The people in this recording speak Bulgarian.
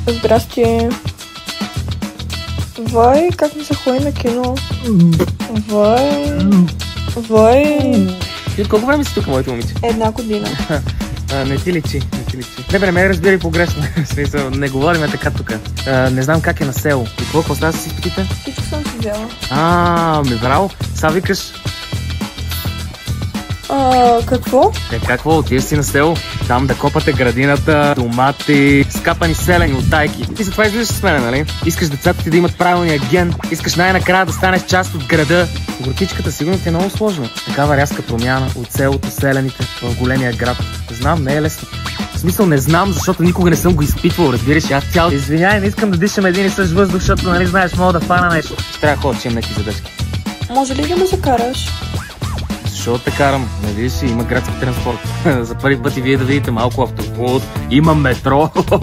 Здрасти. Вай, как ми се ходи на кино? Вай. И от колко време си тук, моето момиче? 1 година. Не ти личи. Не ме разбирай погрешно. В смисъл, не говорим така тук. Не знам как е на село. И какво става с изпитите? Всичко съм си взела. Браво. Сега викаш. Какво? Какво? Отиваш си на село, там да копате градината, домати, скапани селени от тайки. Ти за това излизаш с мен, нали? Искаш децата ти да имат правилния ген, искаш най-накрая да станеш част от града. Горкичката сигурно ти е много сложно. Такава рязка промяна от селото, селените в големия град. Знам, не е лесно. В смисъл не знам, защото никога не съм го изпитвал, разбираш, аз цял... Извинявай, не искам да дишам един и същ въздух, защото нали знаеш, мога да фана нещо. Ще трябва да ходя, че имам някакви задъжки. Може ли да ме закараш? Защо те карам? Не видиш, има градски транспорт. За първи път и вие да видите малко автобус, има метро.